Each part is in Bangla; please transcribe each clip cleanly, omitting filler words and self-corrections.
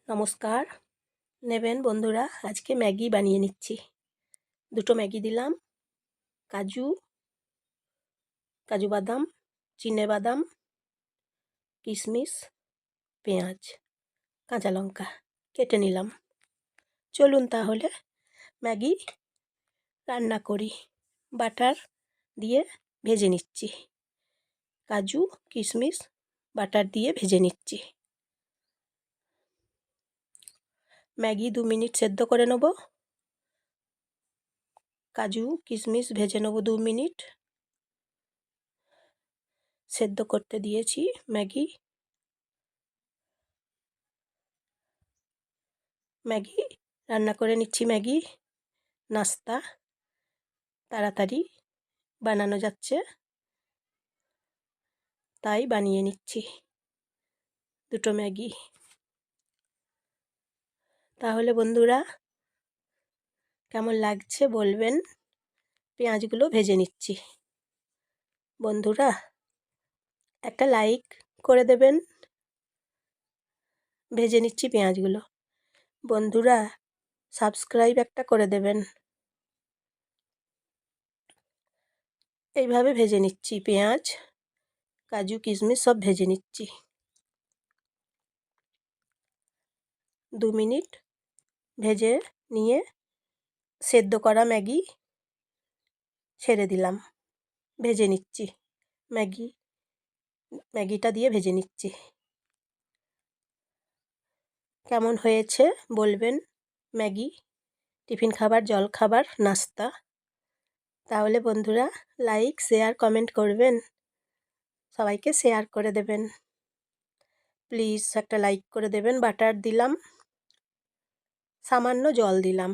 নমস্কার। নেবেন বন্ধুরা, আজকে ম্যাগি বানিয়ে নিচ্ছি। দুটো ম্যাগি দিলাম, কাজু বাদাম, চিনে বাদাম, কিশমিশ, পেঁয়াজ, কাঁচা লঙ্কা কেটে নিলাম। চলুন তাহলে ম্যাগি রান্না করি। বাটার দিয়ে ভেজে নিচ্ছি, কাজু কিশমিশ বাটার দিয়ে ভেজে নিচ্ছি। ম্যাগি 2 মিনিট সেদ্ধ করে নেব। কাজু কিশমিশ ভেজে নেব 2 মিনিট। সেদ্ধ করতে দিয়েছি ম্যাগি রান্না করে নিচ্ছি। ম্যাগি নাস্তা, তাড়াতাড়ি বানানো যাচ্ছে তাই বানিয়ে নিচ্ছি দুটো ম্যাগি। তাহলে বন্ধুরা কেমন লাগছে বলবেন। পেঁয়াজগুলো ভেজে নিচ্ছি। বন্ধুরা একটা লাইক করে দেবেন। ভেজে নিচ্ছি পেঁয়াজগুলো। বন্ধুরা সাবস্ক্রাইব একটা করে দেবেন। এইভাবে ভেজে নিচ্ছি, পেঁয়াজ কাজু কিশমিশ সব ভেজে নিচ্ছি। 2 মিনিট ভেজে নিয়ে সেদ্ধ করা ম্যাগি ছেড়ে দিলাম। ভেজে নিচ্ছি ম্যাগিটা দিয়ে ভেজে নিচ্ছি। কেমন হয়েছে বলবেন। ম্যাগি টিফিন খাবার, জল খাবার, নাস্তা। তাহলে বন্ধুরা লাইক শেয়ার কমেন্ট করবেন, সবাইকে শেয়ার করে দেবেন। প্লিজ একটা লাইক করে দেবেন। বাটার দিলাম, সামান্য জল দিলাম।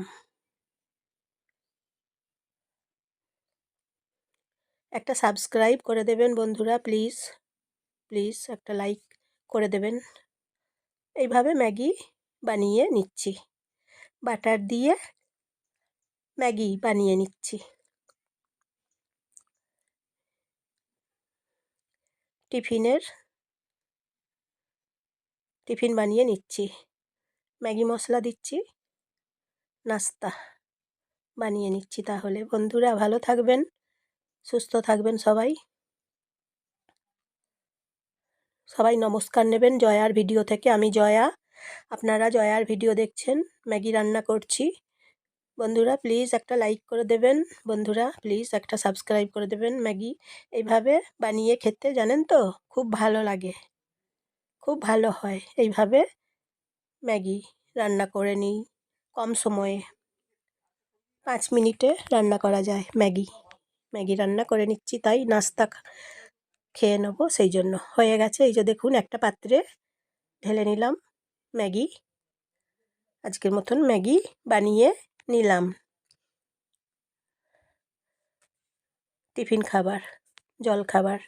একটা সাবস্ক্রাইব করে দেবেন বন্ধুরা, প্লিজ প্লিজ একটা লাইক করে দেবেন। এইভাবে ম্যাগি বানিয়ে নিচ্ছি, বাটার দিয়ে ম্যাগি বানিয়ে নিচ্ছি। টিফিন বানিয়ে নিচ্ছি। ম্যাগি মশলা দিচ্ছি, নাস্তা বানিয়ে নিচ্ছি। তাহলে বন্ধুরা ভালো থাকবেন, সুস্থ থাকবেন সবাই নমস্কার নেবেন জয়ার ভিডিও থেকে। আমি জয়া, আপনারা জয়ার ভিডিও দেখছেন। ম্যাগি রান্না করছি। বন্ধুরা প্লিজ একটা লাইক করে দেবেন। বন্ধুরা প্লিজ একটা সাবস্ক্রাইব করে দেবেন। ম্যাগি এইভাবে বানিয়ে খেতে জানেন তো খুব ভালো লাগে, খুব ভালো হয়। এইভাবে ম্যাগি রান্না করে নিই কম সময়ে, 5 মিনিটে রান্না করা যায় ম্যাগি রান্না করে নিচ্ছি। তাই নাস্তা খেয়ে নেবো, সেই জন্য হয়ে গেছে। এই যে দেখুন একটা পাত্রে ঢেলে নিলাম ম্যাগি। আজকের মতন ম্যাগি বানিয়ে নিলাম। টিফিন খাবার, জল খাবার।